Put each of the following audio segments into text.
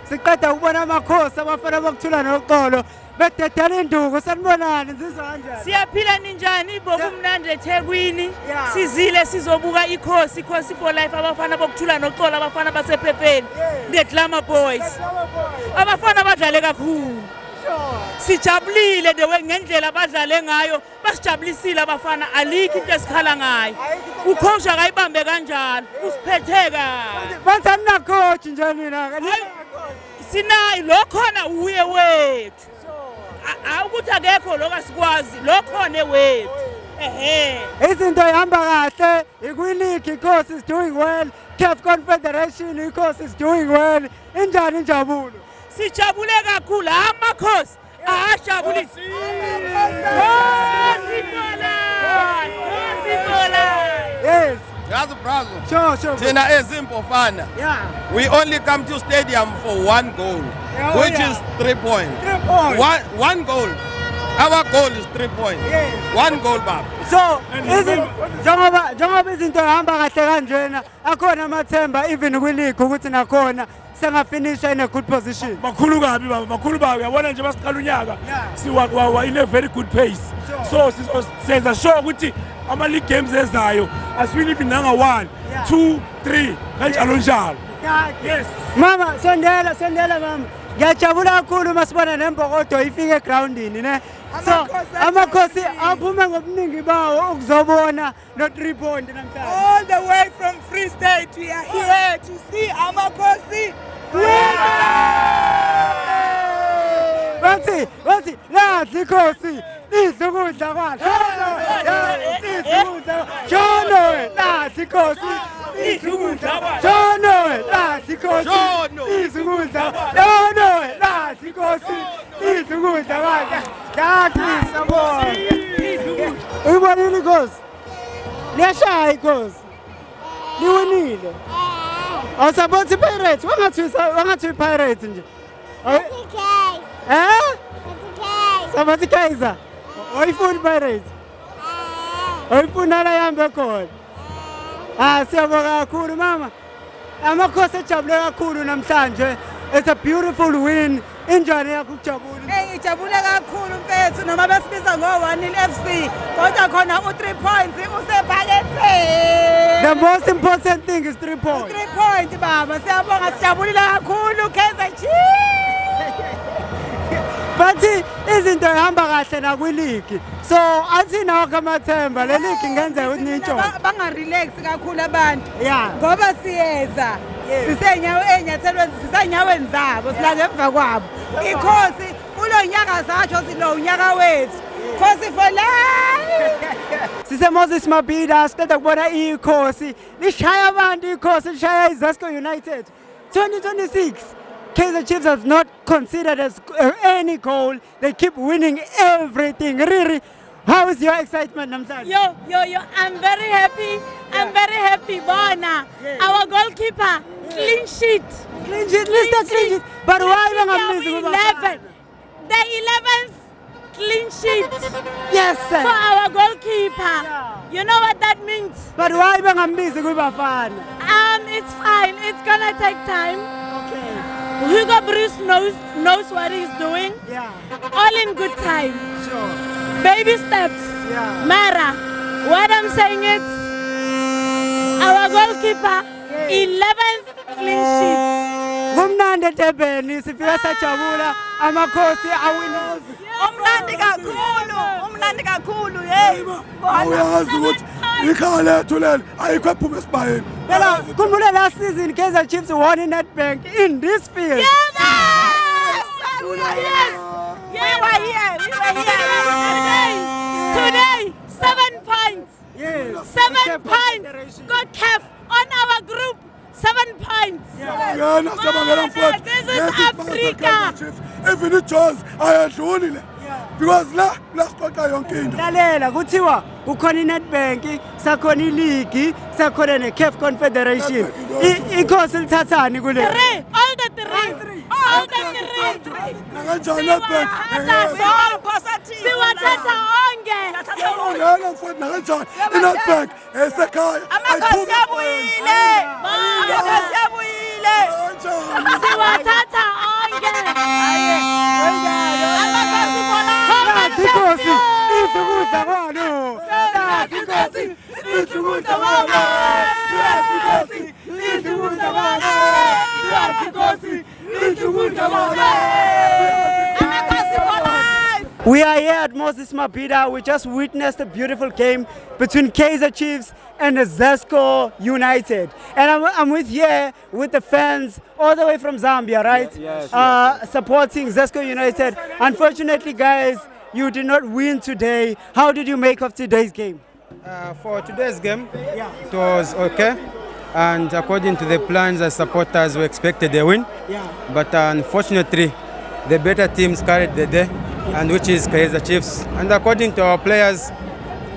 siqeda ukubona amakhosi abafana bokuthula noxolo bededela induku sanibonani nzizwa kanjani Siyaphila ninjani bokumnandi eThekwini Yeah. sizile sizobuka ikhosi for life abafana bokuthula noxolo abafana basephepheni the Glamour Boys abafana badlale kakhulu sijabulile ngendlela badlale ngayo basijabulisile abafana alikho into esikhala ngayo ucoach akayibambe kanjalo usiphethe kahle bathani na coach nje nina sinayi lokhona uye wethu ukuthi akekho lokasikwazi lokhona wethu izinto ihamba kahle ikwiligi course is doing well CAF Confederation course is doing well injani injabulo sijabule kakhulu amakhosi ajabulile yes Yazi brother. sure Thina ezimpofana. yeah We only come to stadium for one goal, which is 3 points. 3 points One goal. Our goal is 3 points. Yes. One goal back. so njengoba izinto ihamba kahle kanjena akhona amathemba even kwileague ukuthi nakhona sengafinisha in a good position Makhulu kabi baba, makhulu babi. Yabona nje basiqala unyaka. Siwa in a very good pace. So sizosenza sure ukuthi ama league games ezayo asiwini ibinanga 1, 2, 3 kanjalo njalo. Yes. mama sondela mama ngiyajabula kakhulu masibona nembokodo ifike egroundini ne so amakhosi aphume ngobuningi bawo ukuzobona no 3 point namhlanje all the way from Free State we are here to see amakhosi bathi ladli khosi idla ukudla kwalo shono ladli khosi idla ukudla shono ladli khosi idla ukudla shono ladli khosi idla ukudla kwalo yakhisa bona uyibonile khosi liyashaya ikhosi liwinile awusabona iPirates wangathi iPirates nje Sabati Kaiser. Oyifuna Pirates. Oyifuna la yambe khona. Siyabonga kakhulu mama. Amakhosi ejabule kakhulu namhlanje. It's a beautiful win. Injani yakho ukujabula? ngijabule kakhulu mfethu noma besibiza ngo-1 FC kodwa khona u3 points usephaketheni The most important thing is 3 points. 3 point baba siyabonga sijabulile kakhulu Kaizer Chiefs Bathi izinto ihamba kahle nakwileague. So athina wakamathemba le league ingenzeka ukuthi nitsho. bangarelax kakhulu abantu Yeah. ngoba siyeza sisenyaweni zabo sila ngemva kwabo ikhosi kulo nyaka zatsho silo unyaka wethu khosi for life Sise Moses Mabhida siceda kubona ikhosi lishaya abantu ikhosi lishaya iZesco United 2026 Kaizer Chiefs has not considered as any goal. They keep winning everything. Riri, how is your excitement namhlanje? Yo, I'm very happy. I'm very happy, Bona. Our goalkeeper, clean sheet. Clean sheet, Mr. Clean sheet. But why bangambizi kuba 11. The 11th clean sheet Yes, sir. for our goalkeeper. You know what that means? But why bangambizi kuba fana? It's fine. It's gonna take time. Okay. Hugo Bruce knows what he's doing. Yeah. All in good time. Sure. Baby steps. Yeah. Mara, what I'm saying is, our goalkeeper, 11th clean sheet. Kumnandi Durban sifika sajabula amakhosi awina. umnandi kakhulu hey Awuyazi ukuthi ikhaya lethu leli ayikho ephume esibhayeni. Phela khumbula last season Kaizer Chiefs won in Nedbank in this field. Yes! We were here Today, 7 points. Yes. 7 points. Got CAF on our group. 7 points. Yena sabangela mfowethu. This is Africa. Even iJones ayadlulile. Because la siqoqa yonke into. Lalela kuthiwa kukhona iNedbank, sakhona ileague, sakhona neCAF Confederation. Ikhosi lithathani kule? 3. All the 3. All the 3. Kanjani Nedbank? Siwathatha onke. Ngena mfowethu kanjani? iNedbank esekhaya. amakhosi abuyile Siwathatha We are here at Moses Mabhida. We just witnessed a beautiful game between Kaizer Chiefs and Zesco United. And I'm here with the fans all the way from Zambia, right? Yes. Supporting Zesco United. Unfortunately, guys, you did not win today. How did you make of today's game? For today's game, it was okay. And according to the plans, the supporters were expected a win. But unfortunately, the better teams carried the day, and which is Kaizer Chiefs. And according to our players,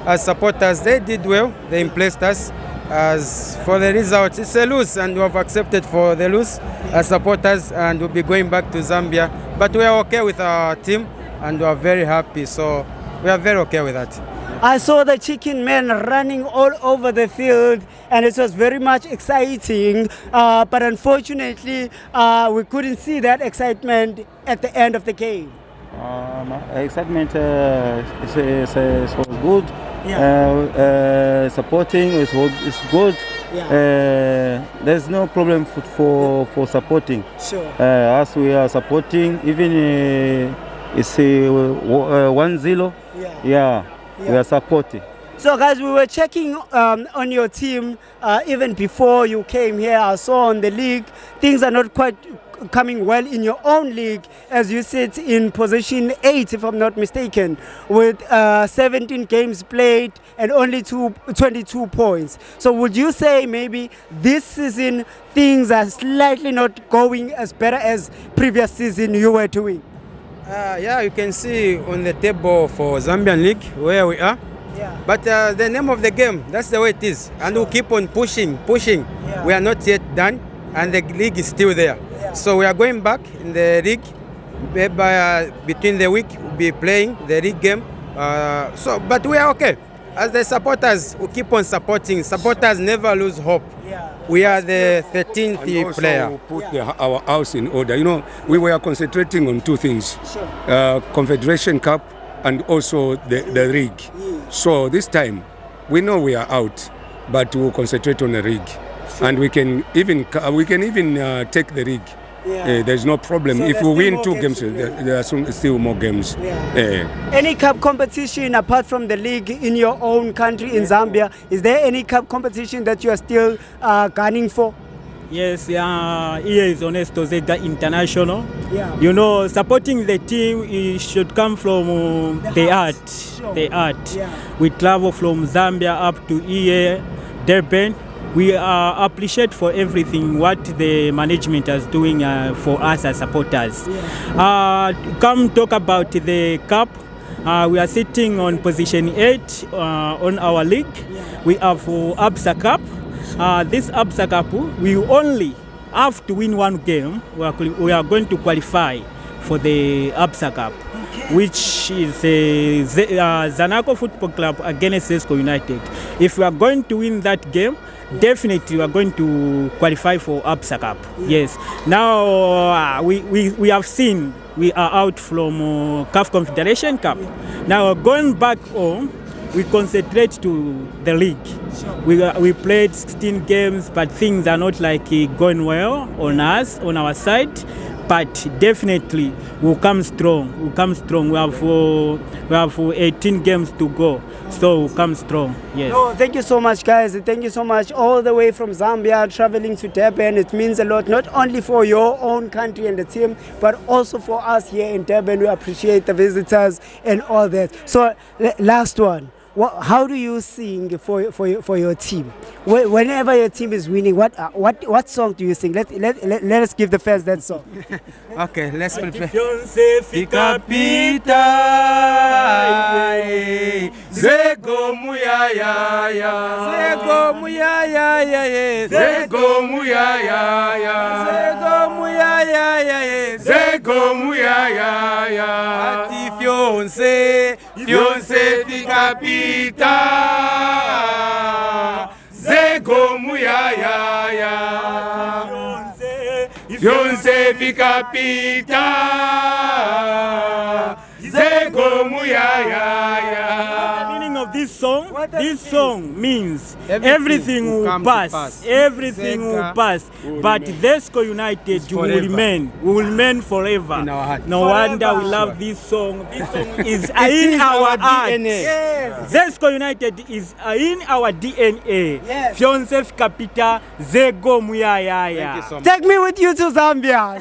as supporters, they did well. They impressed us. As for the results, it's a lose, and we have accepted for the lose as supporters, and we'll be going back to Zambia. But we are okay with our team, and we are very happy. So we are very okay with that. I saw the chicken men running all over the field, and it was very much exciting. But unfortunately, we couldn't see that excitement at the end of the game. Excitement was good. Supporting is good. There's no problem for supporting. Sure. As we are supporting, even it's 1-0. We are supporting. So guys, we were checking on your team even before you came here. I saw on the league, things are not quite coming well in your own league, as you sit in position 8, if I'm not mistaken, with 17 games played and only 22 points. So would you say maybe this season things are slightly not going as better as previous season you were doing? You can see on the table for Zambian League where we are. But the name of the game, that's the way it is. And we'll keep on pushing. We are not yet done, and the league is still there. So we are going back in the league. Between the week, we'll be playing the league game. But we are okay. As the supporters, we keep on supporting. Supporters never lose hope. We are the 13th and also player. Put our house in order. You know, we were concentrating on two things: Confederation Cup and also the league. So this time, we know we are out, but we'll concentrate on the league, and we can even take the league. There's no problem. So if we win 2 games, there are still more games. Any cup competition apart from the league in your own country in Zambia? Is there any cup competition that you are still gunning for? Yes, here is Honesto Zega International. You know, supporting the team, it should come from the heart. Sure. The art. We travel from Zambia up to here, Durban. We appreciate for everything what the management is doing for us as supporters. Come talk about the cup. We are sitting on position 8 on our league. We have Absa Cup. This Absa Cup, we only have to win 1 game. We are going to qualify for the Absa Cup, which is Zanaco Football Club against Zesco United. If we are going to win that game, definitely we are going to qualify for Absa Cup. Yes. Now we have seen we are out from CAF Confederation Cup. Now going back home, we concentrate to the league. We played 16 games, but things are not like going well on us, on our side. But definitely we'll come strong. We have 18 games to go, so we'll come strong. Yes. No, thank you so much, guys. Thank you so much. All the way from Zambia, traveling to Durban. It means a lot, not only for your own country and the team, but also for us here in Durban. We appreciate the visitors and all that. So, last one. How do you sing for your team? Whenever your team is winning, what song do you sing? Let us give the fans that song. Okay, let's prepare. Fika pita, Zego muyaya, Zego muyaya, Zego muyaya, Zego muyaya, Zego muyaya, Ati fiance, Fiance fika pita, Zego muyaya, Fiance fika pita, Zego muyaya. The meaning of this this song means everything will pass. Everything will pass. But Zesco United will remain forever. In our heart. No wonder we love this song. This song is in our heart. Zesco United is in our DNA. Yes. Fionsef Kapita Zego Muyaya. Take me with you to Zambia.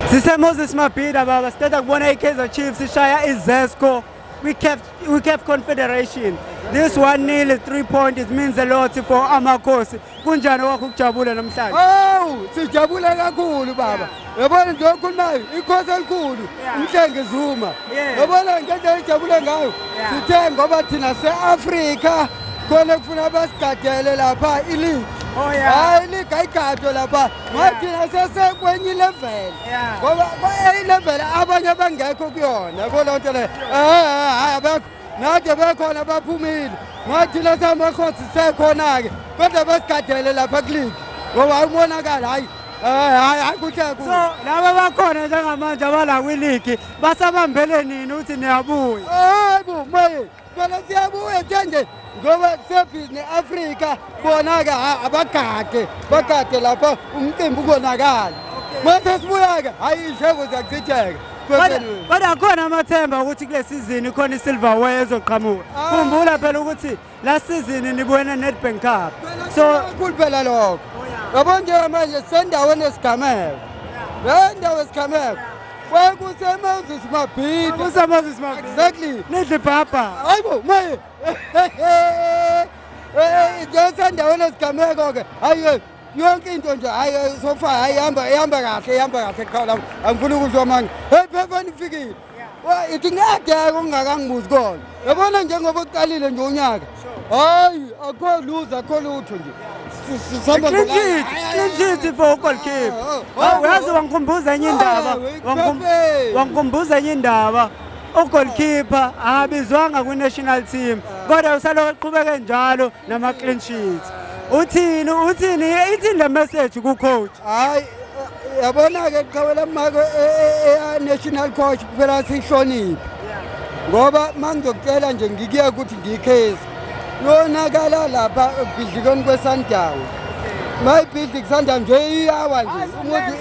Sise Moses Mabhida baba sithatha kubona iKaizer Chiefs ishaya iZesco. We kept confederation. This 1-0 is 3 points. It means a lot for Amakhosi. Kunjani wakho ukujabula namhlanje? Oh, sijabula kakhulu baba. Yabona nje okhulumayo ikhosi elikhulu umhlenge Zuma. Yabona ngento ejabula ngayo. Sithe ngoba thina seAfrika khona kufuna basigadele lapha ileague. Oh yeah. Hayi ileague ayigado lapha. Mathina sesekwenye level. Ngoba level abanye bangekho kuyona. Yabona nto le. Hayi abekho. Nade bekhona baphumile. Mathina samakhosi sekhona ke. Kodwa basigadele lapha kuleague. Ngoba ayibonakala hayi. Hayi kuhle kuhle. So laba bakhona njengamanje abala kwileague basabambele nini uthi niyabuya? Hayibo maye. Phela siyabuya nje ngoba sebusiness Africa bona ke bagade lapha umcimbi ukonakala. Mase sibuya ke hayi isheko zakuchitheka. Kodwa akhona amathemba ukuthi kule season ikhona isilverware ezoqhamuka. Khumbula phela ukuthi last season nibuye Nedbank Cup. So phela lokho. Yabona nje manje sendaweni esigameko. Le ndawo esigameko. Moses Mabhida. Exactly. Nidle papa. Hayibo maye. Sendaweni esigameko ke. Hayi yonke into nje hayi so far hayihamba kahle qhala angifuni ukuzwa manje. Hey phela nifikile. Ithi ngeke ungakangibuzi khona. Yabona njengoba uqalile nje unyaka. Hayi akho lutho nje. Clean sheet for goalkeeper. Uyazi wangikhumbuza enye indaba. Wangikhumbuza enye indaba. Ugoalkeeper abizwanga ku-national team. Kodwa usaloku eqhubeke njalo nama clean sheets. Uthini ithi the message ku coach. Hayi yabona ke qhawela mako national coach kuphela sihloniphe. Ngoba mangizokutshela nje ngikuya ukuthi ngiyikhezi. Yonakala lapha ebhidlikweni kweSandown. Mayibhidlik Sandown nje iyawa nje. Umuthi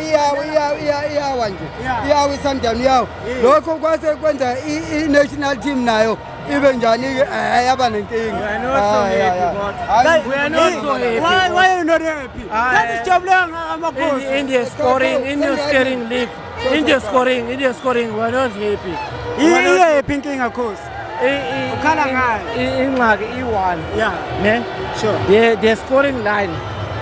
iyawa nje. Iyawa iSandown yawo. Lokho kwase kwenza i-national team nayo ibe njani ke yaba nenkinga. We are not so happy. Why are you not happy? That is jabulanga Amakhosi. India scoring, we are not happy. Happy inkinga Khosi. Ukhala ngayo. Ingxaki i-1. Yeah. Ne? Sure. The scoring line.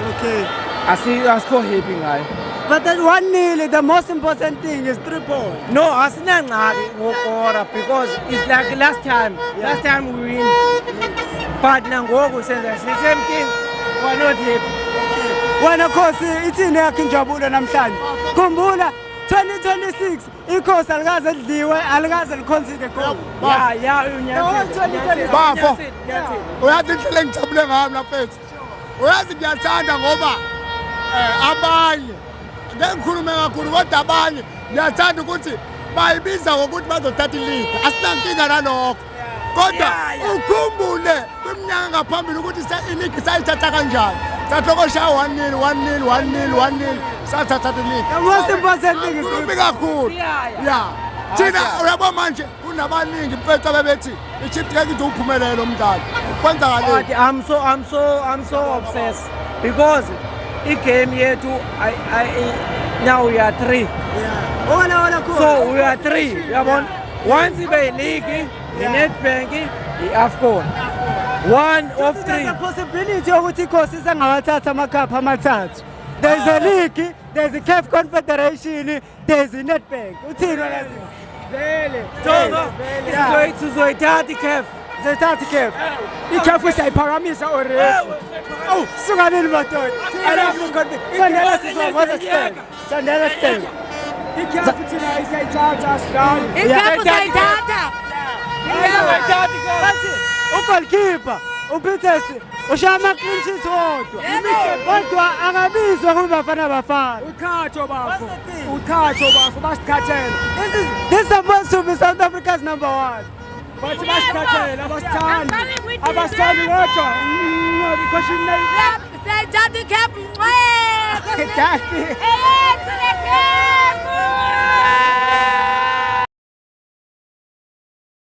Okay. Asikho happy ngayo. But that 1-0, the most important thing is 3 points. No, asinangxaki ngokora because it's like last time. Last time we win. But nangoku senza the same thing. We are not happy. Wena Khosi ithini yakhe injabulo namhlanje? Khumbula 2026 iKhosi alikaze lidliwe alikaze liconcede goal. Bafo. Uyazi indlela engijabule ngayo mnafethu. Uyazi ngiyathanda ngoba abanye ngikhulume kakhulu kodwa abanye ngiyathanda ukuthi bayibiza ngokuthi bazothatha ileague. Asinankinga nalokho. Kodwa ukhumbule kwiminyaka ngaphambili ukuthi ileague sayithatha kanjani. Sathokosha 1-0 sathatha ileague. The most important thing is kakhulu. Yeah. Thina uyabona manje kunabaningi mfethu abebethi iChiefs ngeke ithi uphumelele umdlalo. Kwenza ngale. I'm so obsessed because i-game yethu now we are 3. Yeah. So we are 3. Yabona. Once ibe league, iNedbank, iAfcon. 1 of 3. There's a possibility ukuthi iKhosi sengawathatha amakhapha amathathu. There's a league, there's a CAF Confederation, there's a Nedbank. Uthini wena sisi? Vele. Sizoyithatha iCAF. Zithatha iCAF. iCAF usayiphakamisa already. Oh, sunganini madoda. Sandela sizokwazi Sandela stand. iCAF thina isayithatha sidlala. iCAF usayithatha. Ugoalkeeper uPetersi ushaya clean sheet kodwa angabizwa kuBafana Bafana. Ukhatho bafo basikhathela. This is supposed to be South Africa's number 1. bathi basithathele abasithandi I'm coming with you. abasithandi kodwa because you know Say, Daddy, Cap, Daddy. Hey,